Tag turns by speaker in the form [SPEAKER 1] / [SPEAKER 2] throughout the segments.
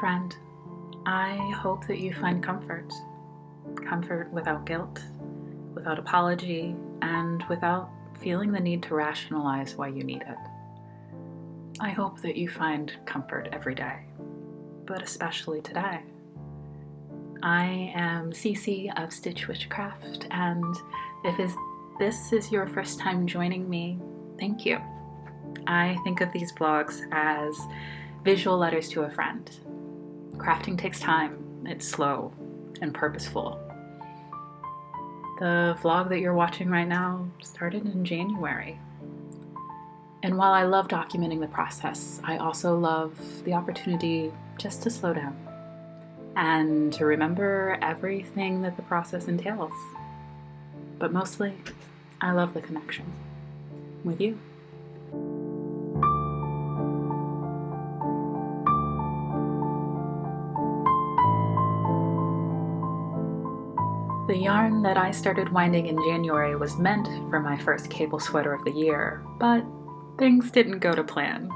[SPEAKER 1] friend, I hope that you find comfort. Comfort without guilt, without apology, and without feeling the need to rationalize why you need it. I hope that you find comfort every day, but especially today. I am CeCe of Stitch Witchcraft, and if this is your first time joining me, thank you. I think of these vlogs as visual letters to a friend. Crafting takes time, it's slow and purposeful. The vlog that you're watching right now started in January. And while I love documenting the process, I also love the opportunity just to slow down and to remember everything that the process entails. But mostly, I love the connection with you. The yarn that I started winding in January was meant for my first cable sweater of the year, but things didn't go to plan.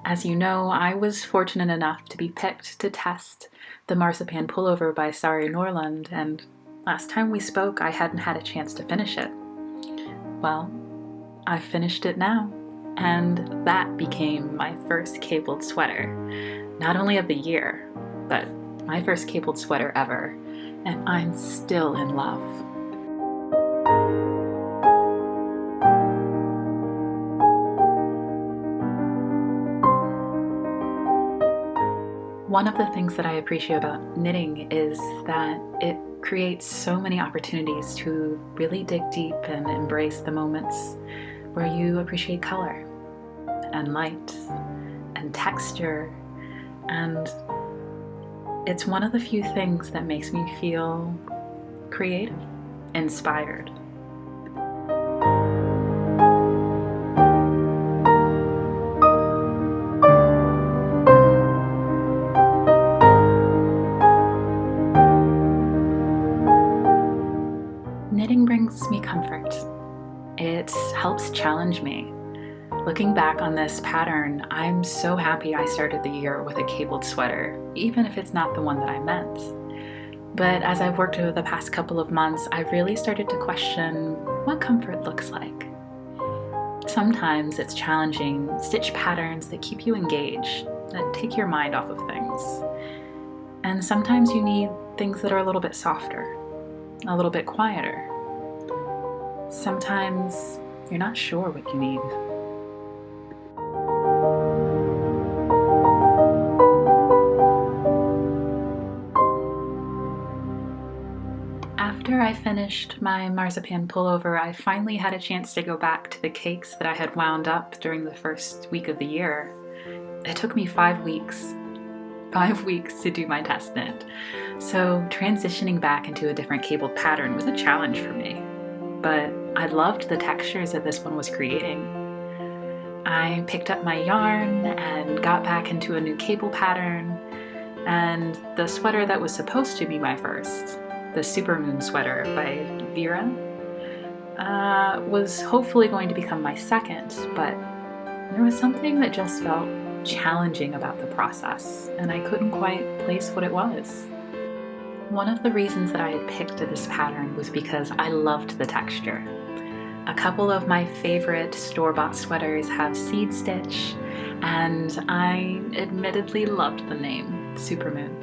[SPEAKER 1] As you know, I was fortunate enough to be picked to test the Marzipan Pullover by Sari Norlund, and last time we spoke I hadn't had a chance to finish it. Well, I've finished it now, and that became my first cabled sweater. Not only of the year, but my first cabled sweater ever. And I'm still in love. One of the things that I appreciate about knitting is that it creates so many opportunities to really dig deep and embrace the moments where you appreciate color and light and texture, and it's one of the few things that makes me feel creative, inspired. Knitting brings me comfort. It helps challenge me. Looking back on this pattern, I'm so happy I started the year with a cabled sweater, even if it's not the one that I meant. But as I've worked over the past couple of months, I've really started to question what comfort looks like. Sometimes it's challenging stitch patterns that keep you engaged, that take your mind off of things. And sometimes you need things that are a little bit softer, a little bit quieter. Sometimes you're not sure what you need. After I finished my Marzipan pullover, I finally had a chance to go back to the cakes that I had wound up during the first week of the year. It took me 5 weeks. 5 weeks to do my test knit. So transitioning back into a different cabled pattern was a challenge for me. But I loved the textures that this one was creating. I picked up my yarn and got back into a new cable pattern, and the sweater that was supposed to be my first, the Supermoon sweater by Vera, was hopefully going to become my second, but there was something that just felt challenging about the process, and I couldn't quite place what it was. One of the reasons that I had picked this pattern was because I loved the texture. A couple of my favorite store-bought sweaters have seed stitch, and I admittedly loved the name Supermoon.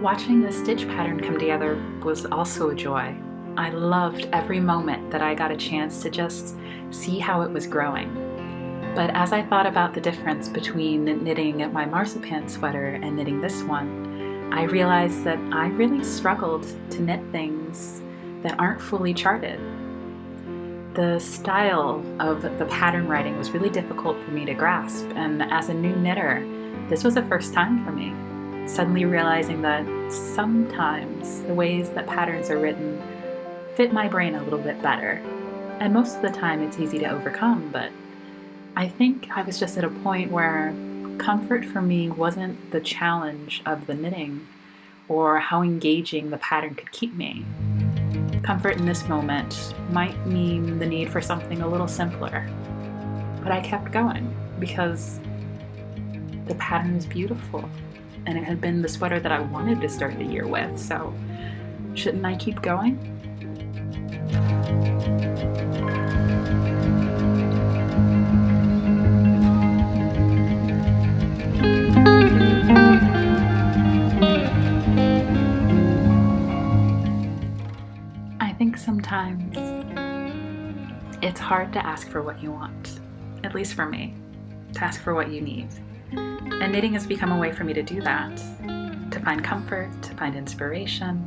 [SPEAKER 1] Watching the stitch pattern come together was also a joy. I loved every moment that I got a chance to just see how it was growing. But as I thought about the difference between knitting my Marzipan sweater and knitting this one, I realized that I really struggled to knit things that aren't fully charted. The style of the pattern writing was really difficult for me to grasp, and as a new knitter, this was a first time for me. Suddenly realizing that sometimes the ways that patterns are written fit my brain a little bit better. And most of the time it's easy to overcome, but I think I was just at a point where comfort for me wasn't the challenge of the knitting or how engaging the pattern could keep me. Comfort in this moment might mean the need for something a little simpler. But I kept going because the pattern is beautiful and it had been the sweater that I wanted to start the year with, so shouldn't I keep going? I think sometimes it's hard to ask for what you want, at least for me, to ask for what you need. And knitting has become a way for me to do that, to find comfort, to find inspiration.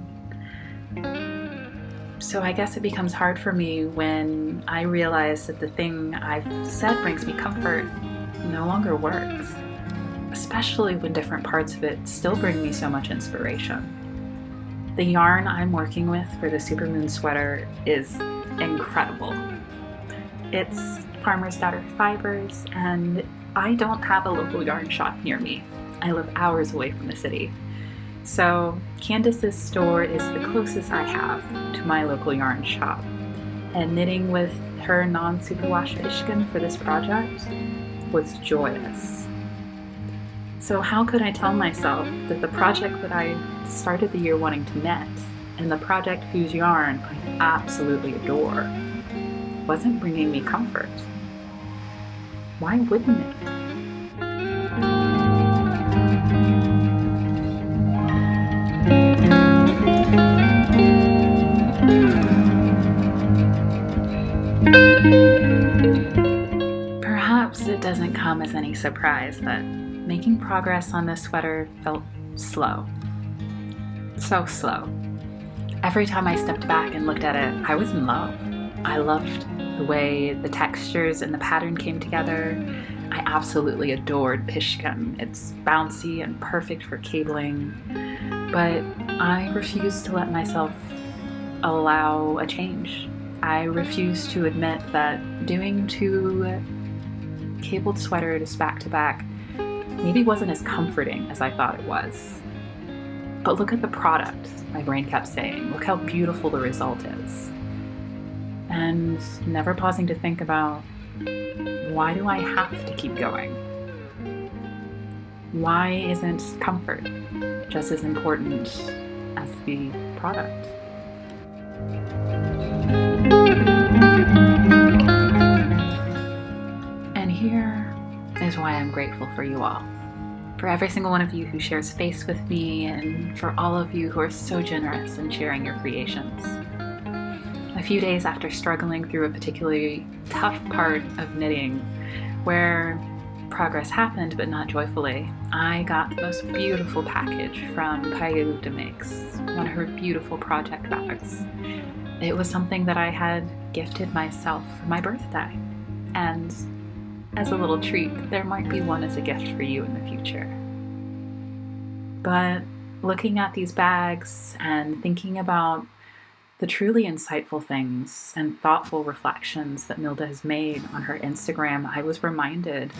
[SPEAKER 1] So I guess it becomes hard for me when I realize that the thing I've said brings me comfort no longer works, especially when different parts of it still bring me so much inspiration. The yarn I'm working with for the Supermoon sweater is incredible. It's Farmer's Daughter fibers, and I don't have a local yarn shop near me. I live hours away from the city. So Candace's store is the closest I have to my local yarn shop. And knitting with her non-superwash Pishkun for this project was joyous. So how could I tell myself that the project that I started the year wanting to knit, and the project whose yarn I absolutely adore, wasn't bringing me comfort? Why wouldn't it? Perhaps it doesn't come as any surprise that making progress on this sweater felt slow. So slow. Every time I stepped back and looked at it, I was in love. I loved the way the textures and the pattern came together. I absolutely adored Pishkun. It's bouncy and perfect for cabling, but I refused to let myself allow a change. I refused to admit that doing 2 cabled sweaters back to back maybe wasn't as comforting as I thought it was. But look at the product, my brain kept saying. Look how beautiful the result is. And never pausing to think about, why do I have to keep going? Why isn't comfort just as important as the product? And here is why I'm grateful for you all. For every single one of you who shares space with me, and for all of you who are so generous in sharing your creations. A few days after struggling through a particularly tough part of knitting, where progress happened but not joyfully, I got the most beautiful package from Plötulopi Makes, one of her beautiful project bags. It was something that I had gifted myself for my birthday, and as a little treat, there might be one as a gift for you in the future. But looking at these bags and thinking about the truly insightful things and thoughtful reflections that Milda has made on her Instagram, I was reminded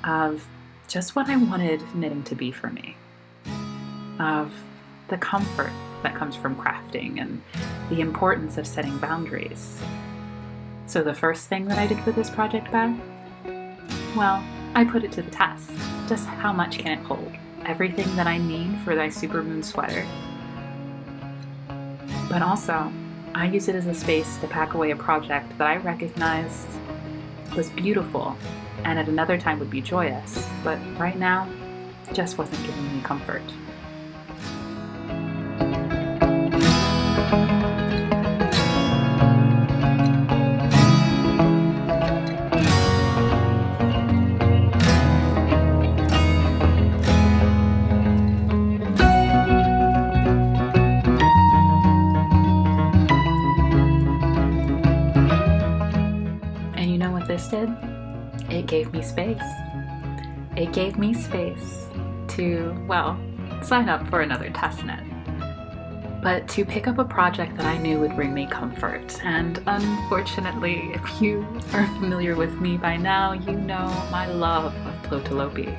[SPEAKER 1] of just what I wanted knitting to be for me, of the comfort that comes from crafting and the importance of setting boundaries. So the first thing that I did for this project bag, well, I put it to the test. Just how much can it hold? Everything that I need for my Supermoon sweater. But also, I use it as a space to pack away a project that I recognized was beautiful and at another time would be joyous, but right now just wasn't giving me comfort. This did? It gave me space. It gave me space to, well, sign up for another test knit, but to pick up a project that I knew would bring me comfort. And unfortunately, if you are familiar with me by now, you know my love of Plötulopi.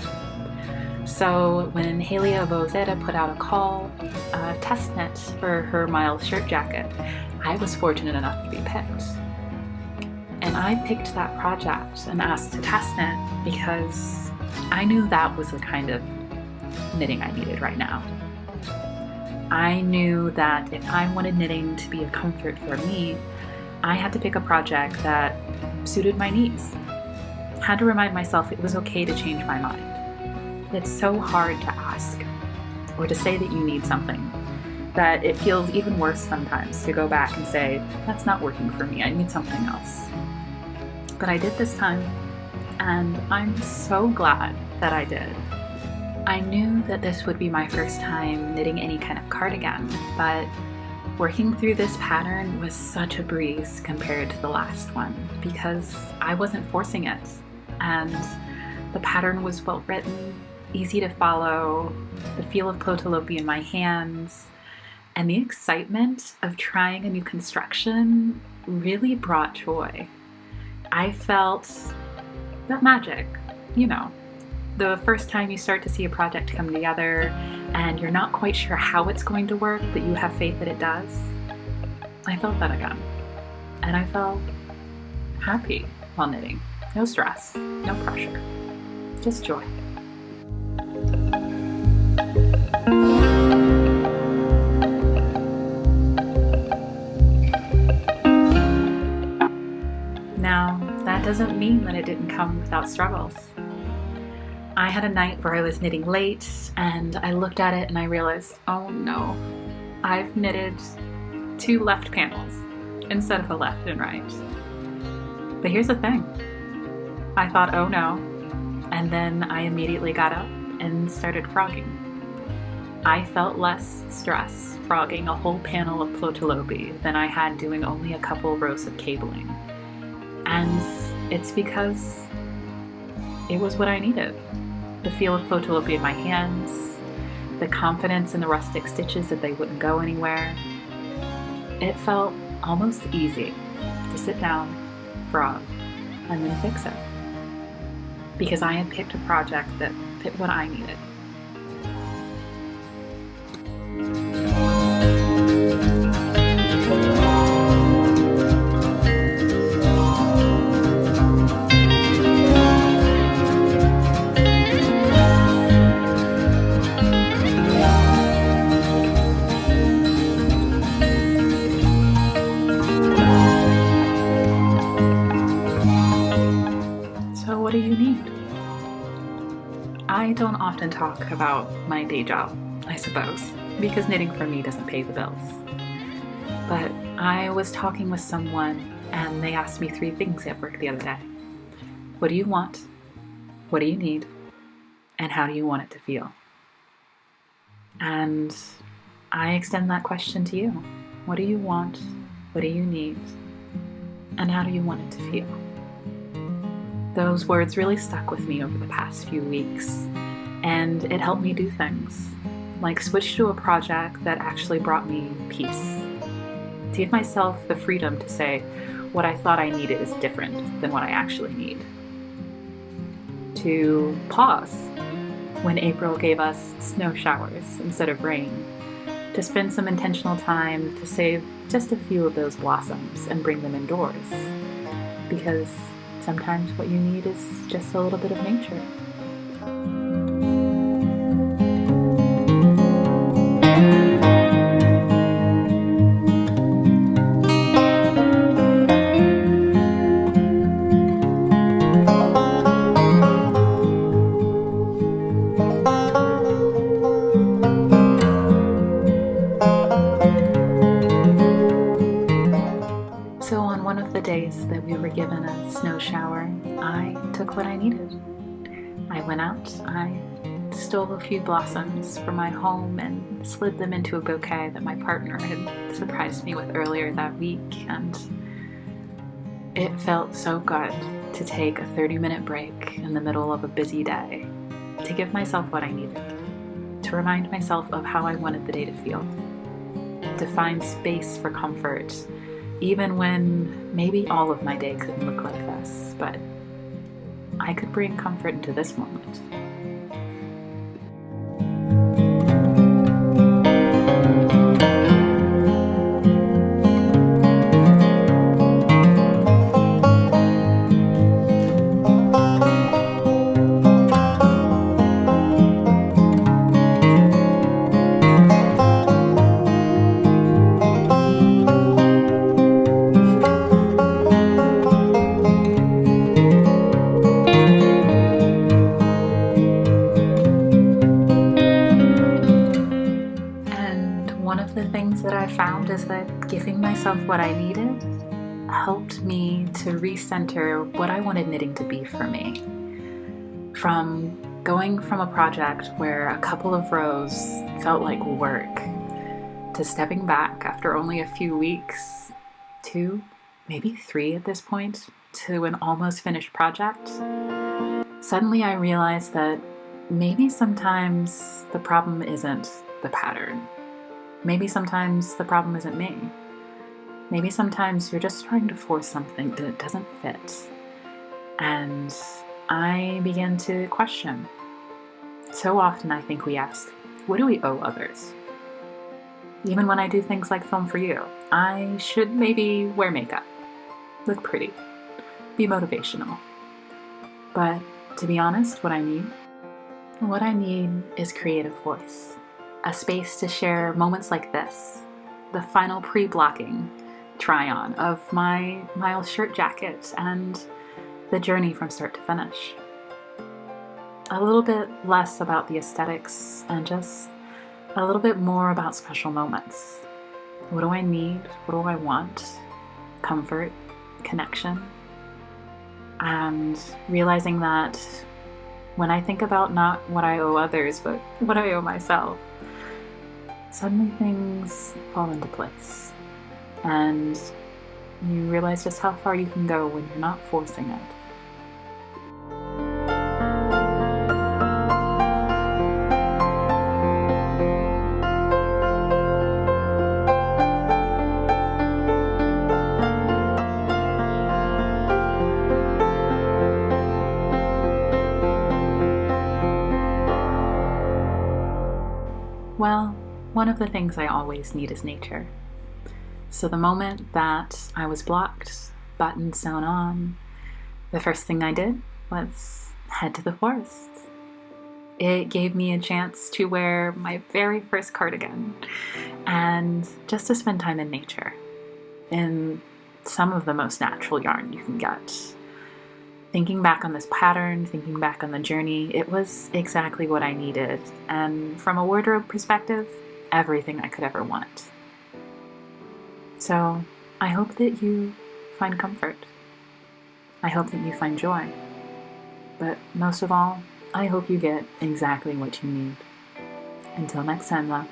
[SPEAKER 1] So when Haley of Ozetta put out a test knit for her Miles shirt jacket, I was fortunate enough to be picked. And I picked that project and asked to test knit because I knew that was the kind of knitting I needed right now. I knew that if I wanted knitting to be a comfort for me, I had to pick a project that suited my needs. I had to remind myself it was okay to change my mind. It's so hard to ask or to say that you need something that it feels even worse sometimes to go back and say, that's not working for me, I need something else. But I did this time, and I'm so glad that I did. I knew that this would be my first time knitting any kind of cardigan, but working through this pattern was such a breeze compared to the last one because I wasn't forcing it, and the pattern was well written, easy to follow, the feel of Plötulopi in my hands, and the excitement of trying a new construction really brought joy. I felt that magic, the first time you start to see a project come together and you're not quite sure how it's going to work, but you have faith that it does. I felt that again. And I felt happy while knitting. No stress, no pressure, just joy. Now, that doesn't mean that it didn't come without struggles. I had a night where I was knitting late, and I looked at it and I realized, oh no, I've knitted 2 left panels instead of a left and right. But here's the thing. I thought, oh no, and then I immediately got up and started frogging. I felt less stress frogging a whole panel of Plötulopi than I had doing only a couple rows of cabling. And it's because it was what I needed. The feel of Plötulopi in my hands, the confidence in the rustic stitches that they wouldn't go anywhere. It felt almost easy to sit down, frog, and then fix it. Because I had picked a project that fit what I needed. What do you need? I don't often talk about my day job, I suppose, because knitting for me doesn't pay the bills. But I was talking with someone and they asked me 3 things at work the other day. What do you want? What do you need? And how do you want it to feel? And I extend that question to you. What do you want? What do you need? And how do you want it to feel? Those words really stuck with me over the past few weeks, and it helped me do things, like switch to a project that actually brought me peace. To give myself the freedom to say what I thought I needed is different than what I actually need. To pause when April gave us snow showers instead of rain. To spend some intentional time to save just a few of those blossoms and bring them indoors. Because sometimes what you need is just a little bit of nature. So on one of the days that we were given a snow shower, I took what I needed. I went out, I stole a few blossoms from my home and slid them into a bouquet that my partner had surprised me with earlier that week, and it felt so good to take a 30-minute break in the middle of a busy day, to give myself what I needed, to remind myself of how I wanted the day to feel, to find space for comfort, even when maybe all of my day couldn't look like this, but I could bring comfort into this moment. things that I found is that giving myself what I needed helped me to recenter what I wanted knitting to be for me. From going from a project where a couple of rows felt like work to stepping back after only a few weeks, 2, maybe 3 at this point, to an almost finished project, suddenly I realized that maybe sometimes the problem isn't the pattern. Maybe sometimes the problem isn't me. Maybe sometimes you're just trying to force something that doesn't fit. And I began to question. So often I think we ask, what do we owe others? Even when I do things like film for you, I should maybe wear makeup, look pretty, be motivational. But to be honest, what I need is creative voice. A space to share moments like this, the final pre-blocking try-on of my Miles shirt jacket and the journey from start to finish. A little bit less about the aesthetics and just a little bit more about special moments. What do I need? What do I want? Comfort, connection, and realizing that when I think about not what I owe others, but what I owe myself, suddenly things fall into place. And you realize just how far you can go when you're not forcing it. Well, one of the things I always need is nature. So the moment that I was blocked, button sewn on, the first thing I did was head to the forest. It gave me a chance to wear my very first cardigan and just to spend time in nature, in some of the most natural yarn you can get. Thinking back on this pattern, thinking back on the journey, it was exactly what I needed, and from a wardrobe perspective, everything I could ever want. So I hope that you find comfort. I hope that you find joy. But most of all, I hope you get exactly what you need. Until next time, love.